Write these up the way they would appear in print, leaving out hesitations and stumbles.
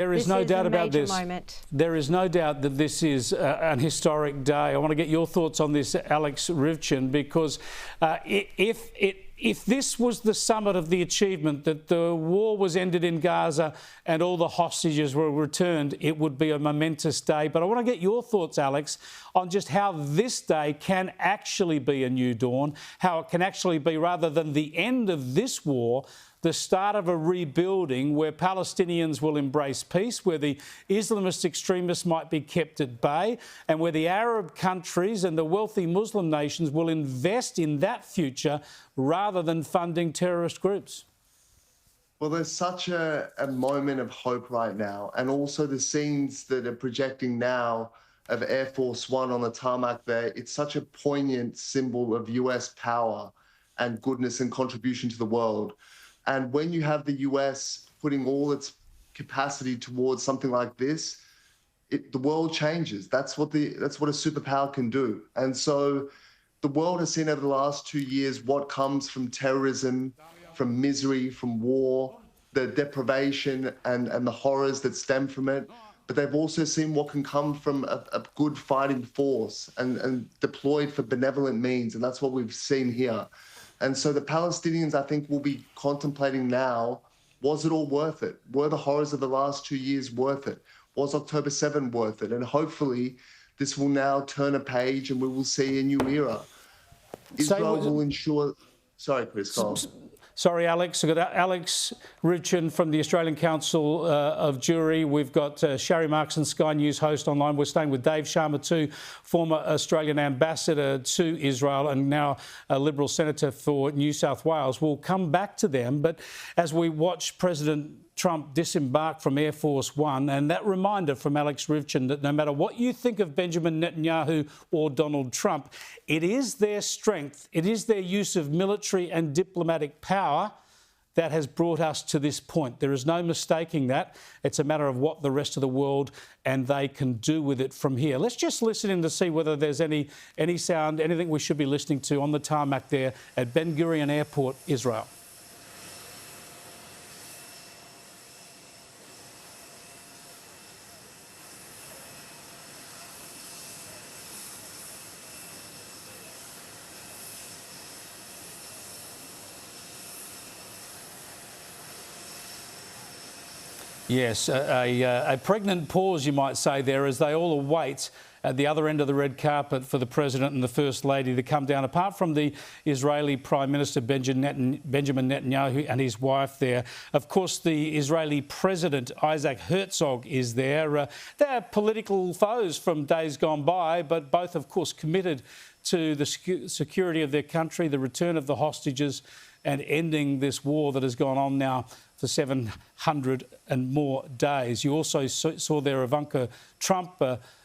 There is no doubt about this. There is no doubt that this is an historic day. I want to get your thoughts on this, Alex Rivchin, because if this was the summit of the achievement, that the war was ended in Gaza and all the hostages were returned, it would be a momentous day. But I want to get your thoughts, Alex, on just how this day can actually be a new dawn, how it can actually be, rather than the end of this war, the start of a rebuilding where Palestinians will embrace peace, where the Islamist extremists might be kept at bay, and where the Arab countries and the wealthy Muslim nations will invest in that future rather than funding terrorist groups. Well, there's such a moment of hope right now, and also the scenes that are projecting now of Air Force One on the tarmac there, it's such a poignant symbol of US power and goodness and contribution to the world. And when you have the US putting all its capacity towards something like this, the world changes. That's what a superpower can do. And so the world has seen over the last 2 years what comes from terrorism, from misery, from war, the deprivation and the horrors that stem from it. But they've also seen what can come from a good fighting force and deployed for benevolent means. And that's what we've seen here. And so the Palestinians, I think, will be contemplating now, was it all worth it? Were the horrors of the last 2 years worth it? Was October 7 worth it? And hopefully this will now turn a page and we will see a new era. Israel will ensure... Sorry, Chris, go on. Sorry, Alex. We've got Alex Rivchin from the Australian Council of Jury. We've got Sharri Markson, Sky News host online. We're staying with Dave Sharma too, former Australian ambassador to Israel and now a Liberal senator for New South Wales. We'll come back to them. But as we watch President Trump disembark from Air Force One, and that reminder from Alex Rivchin that no matter what you think of Benjamin Netanyahu or Donald Trump, it is their strength, it is their use of military and diplomatic power that has brought us to this point. There is no mistaking that. It's a matter of what the rest of the world and they can do with it from here. Let's just listen in to see whether there's any sound, anything we should be listening to on the tarmac there at Ben Gurion Airport, Israel. Yes, a pregnant pause, you might say, there as they all await at the other end of the red carpet for the President and the First Lady to come down. Apart from the Israeli Prime Minister Benjamin Netanyahu and his wife there, of course, the Israeli President Isaac Herzog is there. They're political foes from days gone by, but both, of course, committed to the security of their country, the return of the hostages and ending this war that has gone on now for 700 and more days. You also saw there Ivanka Trump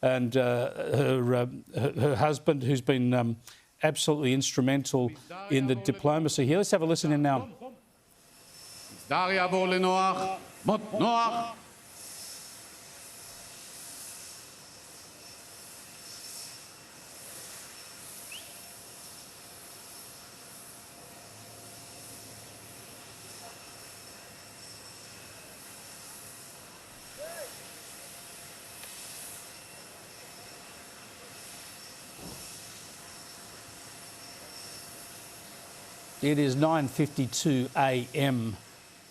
and her husband, who's been absolutely instrumental in the diplomacy here. Let's have a listen in now. It is 9:52 a.m.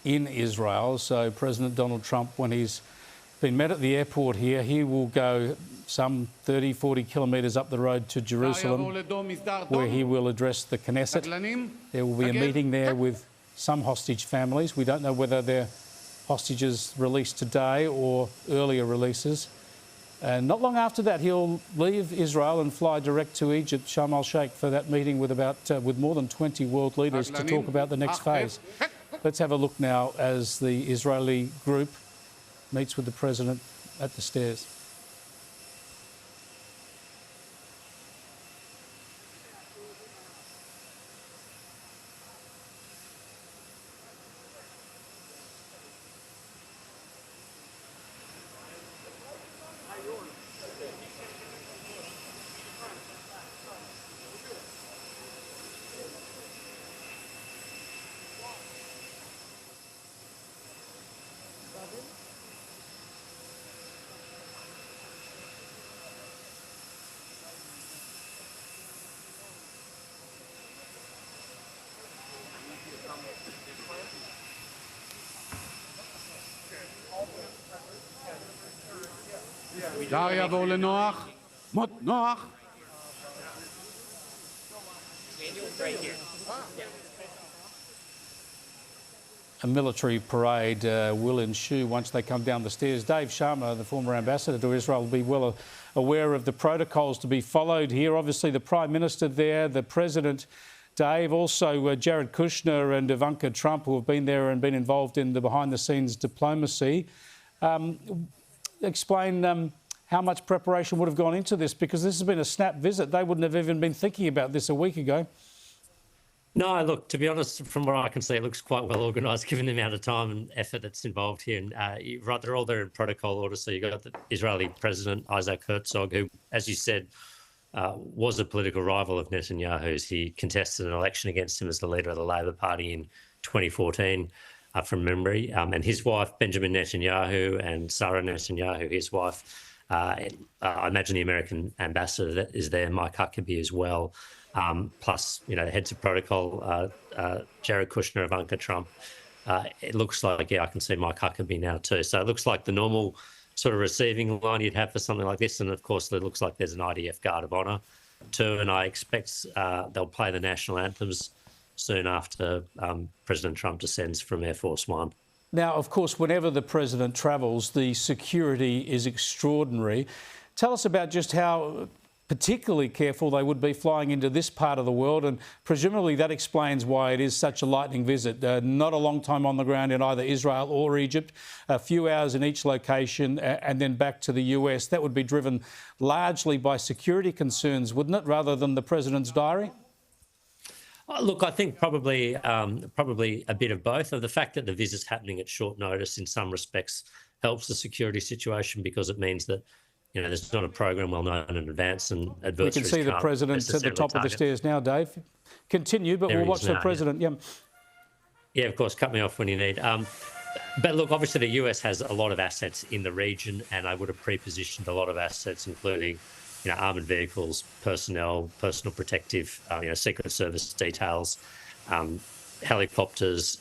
in Israel, so President Donald Trump, when he's been met at the airport here, he will go some 30, 40 kilometres up the road to Jerusalem, where he will address the Knesset. There will be a meeting there with some hostage families. We don't know whether they're hostages released today or earlier releases. And not long after that, he'll leave Israel and fly direct to Egypt, Sharm el-Sheikh, for that meeting with more than 20 world leaders to talk about the next phase. Let's have a look now as the Israeli group meets with the President at the stairs. Daria Vole Noach, Mot Noach. A military parade will ensue once they come down the stairs. Dave Sharma, the former ambassador to Israel, will be well aware of the protocols to be followed here. Obviously, the Prime Minister there, the President, Dave, also Jared Kushner and Ivanka Trump, who have been there and been involved in the behind-the-scenes diplomacy. Explain how much preparation would have gone into this, because this has been a snap visit. They wouldn't have even been thinking about this a week ago. No, look, to be honest, from what I can see, it looks quite well organised given the amount of time and effort that's involved here. And right, they're all there in protocol order. So you've got the Israeli President, Isaac Herzog, who, as you said, was a political rival of Netanyahu's. He contested an election against him as the leader of the Labor Party in 2014, from memory. And his wife, Benjamin Netanyahu, and Sarah Netanyahu, his wife, I imagine the American ambassador that is there, Mike Huckabee, as well. Plus, you know, the heads of protocol, Jared Kushner, Ivanka Trump. It looks like, yeah, I can see Mike Huckabee now too. So it looks like the normal sort of receiving line you'd have for something like this. And of course, it looks like there's an IDF Guard of Honour too. And I expect they'll play the national anthems soon after President Trump descends from Air Force One. Now, of course, whenever the President travels, the security is extraordinary. Tell us about just how particularly careful they would be flying into this part of the world, and presumably that explains why it is such a lightning visit. Not a long time on the ground in either Israel or Egypt, a few hours in each location, and then back to the US. That would be driven largely by security concerns, wouldn't it, rather than the President's diary? Look, I think probably a bit of both. Of the fact that the visit's happening at short notice in some respects helps the security situation, because it means that, you know, there's not a program well known in advance, and adversaries We can see the President at the top of the stairs now, Dave. Continue, but we'll watch the President. Yeah. Yeah, of course, cut me off when you need. But look, obviously the US has a lot of assets in the region, and I would have pre-positioned a lot of assets, including, you know, armoured vehicles, personnel, personal protective, you know, Secret Service details, helicopters,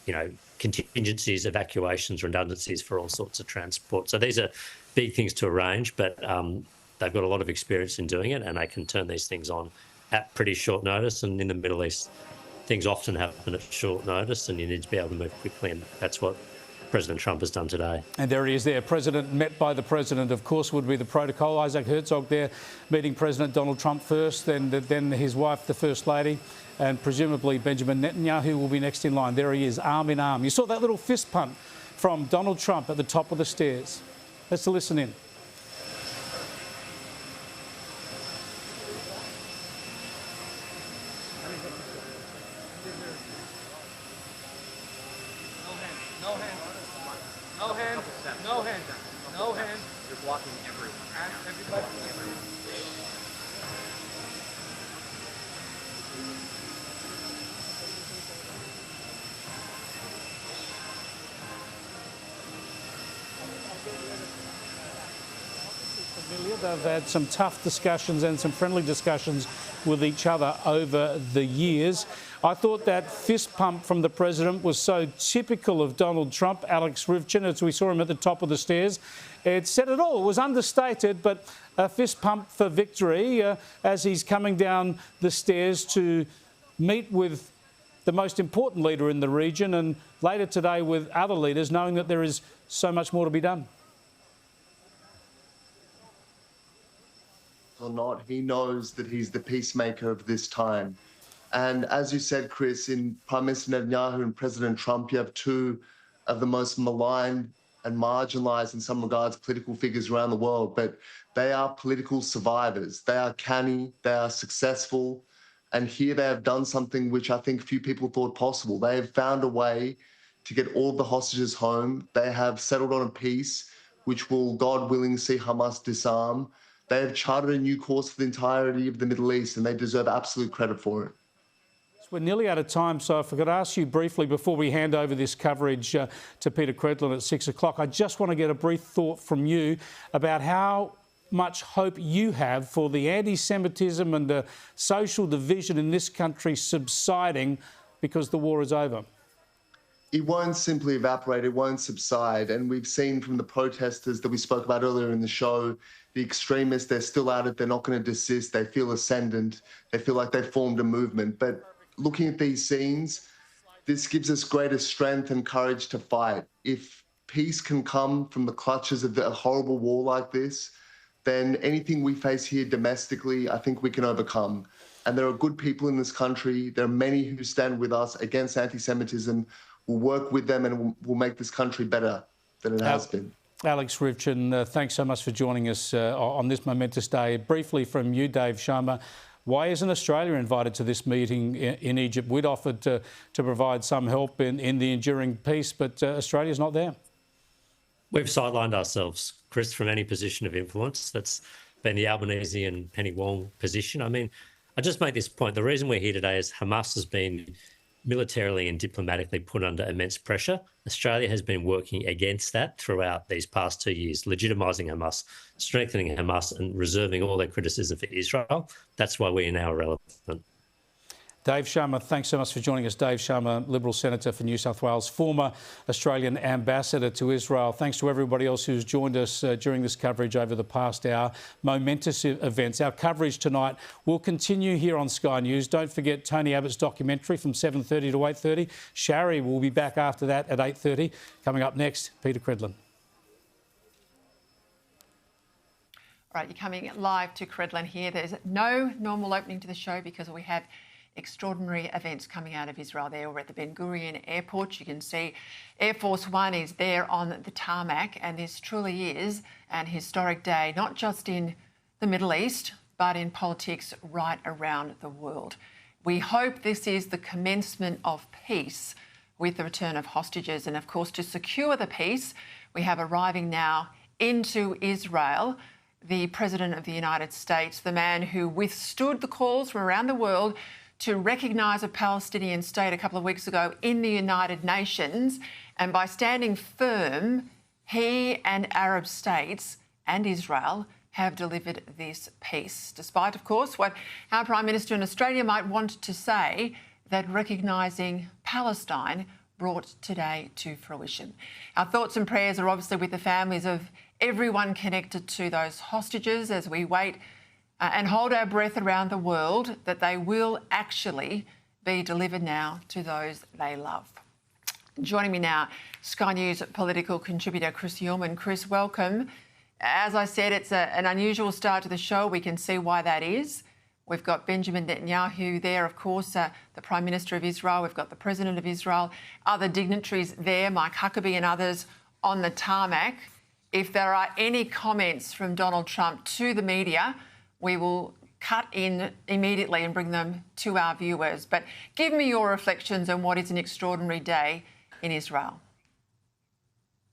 you know, contingencies, evacuations, redundancies for all sorts of transport. So these are big things to arrange, but they've got a lot of experience in doing it, and they can turn these things on at pretty short notice. And in the Middle East, things often happen at short notice, and you need to be able to move quickly, and that's what President Trump has done today. And there he is there, President met by the President, of course, would be the protocol. Isaac Herzog there meeting President Donald Trump first, then his wife, the First Lady, and presumably Benjamin Netanyahu will be next in line. There he is, arm in arm. You saw that little fist pump from Donald Trump at the top of the stairs. Let's listen in. No hands. You're blocking everyone. Everybody. They've had some tough discussions and some friendly discussions with each other over the years. I thought that fist pump from the President was so typical of Donald Trump. Alex Rivchin, as we saw him at the top of the stairs, it said it all. It was understated, but a fist pump for victory as he's coming down the stairs to meet with the most important leader in the region, and later today with other leaders, knowing that there is so much more to be done. Or not, he knows that he's the peacemaker of this time. And as you said, Chris, in Prime Minister Netanyahu and President Trump, you have two of the most maligned and marginalized in some regards political figures around the world, but they are political survivors. They are canny, they are successful, and here they have done something which I think few people thought possible. They have found a way to get all the hostages home. They have settled on a peace which will, God willing, see Hamas disarm. They have charted a new course for the entirety of the Middle East, and they deserve absolute credit for it. We're nearly out of time, so if I could ask you briefly before we hand over this coverage to Peter Credlin at 6 o'clock, I just want to get a brief thought from you about how much hope you have for the anti-Semitism and the social division in this country subsiding because the war is over. it won't simply evaporate, it won't subside. And we've seen from the protesters that we spoke about earlier in the show, the extremists, they're still at it, they're not going to desist, they feel ascendant, they feel like they've formed a movement. But looking at these scenes, this gives us greater strength and courage to fight. If peace can come from the clutches of a horrible war like this, then anything we face here domestically, I think we can overcome. And there are good people in this country. There are many who stand with us against anti-Semitism. We'll work with them and we'll make this country better than it has been. Alex Rivchin, thanks so much for joining us on this momentous day. Briefly from you, Dave Sharma, why isn't Australia invited to this meeting in Egypt? We'd offered to provide some help in the enduring peace, but Australia's not there. We've sidelined ourselves, Chris, from any position of influence. That's been the Albanese and Penny Wong position. I mean, I just make this point. The reason we're here today is Hamas has been militarily and diplomatically put under immense pressure. Australia has been working against that throughout these past 2 years, legitimising Hamas, strengthening Hamas and reserving all their criticism for Israel. That's why we are now irrelevant. Dave Sharma, thanks so much for joining us. Dave Sharma, Liberal Senator for New South Wales, former Australian Ambassador to Israel. Thanks to everybody else who's joined us during this coverage over the past hour. Momentous events. Our coverage tonight will continue here on Sky News. Don't forget Tony Abbott's documentary from 7:30 to 8:30. Shari will be back after that at 8:30. Coming up next, Peter Credlin. Right, you're coming live to Credlin here. There's no normal opening to the show because we have extraordinary events coming out of Israel there. We're at the Ben Gurion Airport. You can see Air Force One is there on the tarmac, and this truly is an historic day, not just in the Middle East, but in politics right around the world. We hope this is the commencement of peace with the return of hostages. And of course, to secure the peace, we have arriving now into Israel the President of the United States, the man who withstood the calls from around the world to recognise a Palestinian state a couple of weeks ago in the United Nations. And by standing firm, he and Arab states and Israel have delivered this peace, despite, of course, what our Prime Minister in Australia might want to say, that recognising Palestine brought today to fruition. Our thoughts and prayers are obviously with the families of everyone connected to those hostages as we wait and hold our breath around the world that they will actually be delivered now to those they love. Joining me now, Sky News political contributor Chris Yeoman. Chris, welcome. As I said, it's an unusual start to the show. We can see why that is. We've got Benjamin Netanyahu there, of course, the Prime Minister of Israel. We've got the President of Israel, other dignitaries there, Mike Huckabee and others on the tarmac. If there are any comments from Donald Trump to the media, we will cut in immediately and bring them to our viewers. But give me your reflections on what is an extraordinary day in Israel.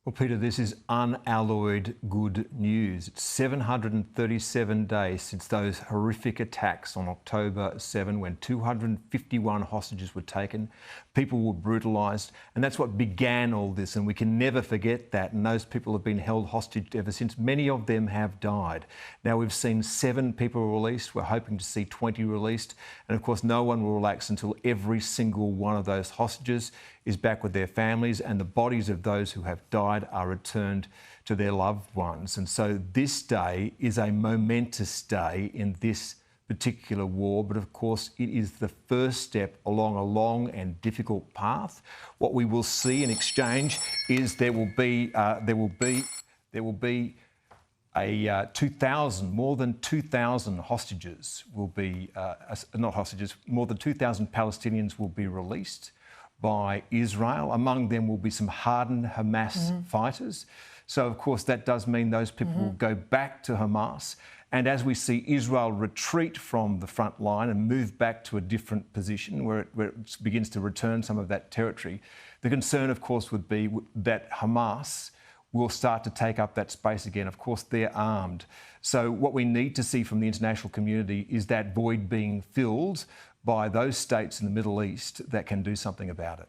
Well, Peter, this is unalloyed good news. It's 737 days since those horrific attacks on October 7 when 251 hostages were taken, people were brutalised, and that's what began all this, and we can never forget that, and those people have been held hostage ever since. Many of them have died. Now we've seen 7 people released. We're hoping to see 20 released, and of course no one will relax until every single one of those hostages is back with their families and the bodies of those who have died are returned to their loved ones. And so this day is a momentous day in this particular war, but of course it is the first step along a long and difficult path. What we will see in exchange is there will be a 2,000, more than 2,000 hostages will be, not hostages, more than 2,000 Palestinians will be released by Israel. Among them will be some hardened Hamas fighters. So, of course, that does mean those people will go back to Hamas. And as we see Israel retreat from the front line and move back to a different position where it begins to return some of that territory, the concern, of course, would be that Hamas will start to take up that space again. Of course, they're armed. So what we need to see from the international community is that void being filled by those states in the Middle East that can do something about it.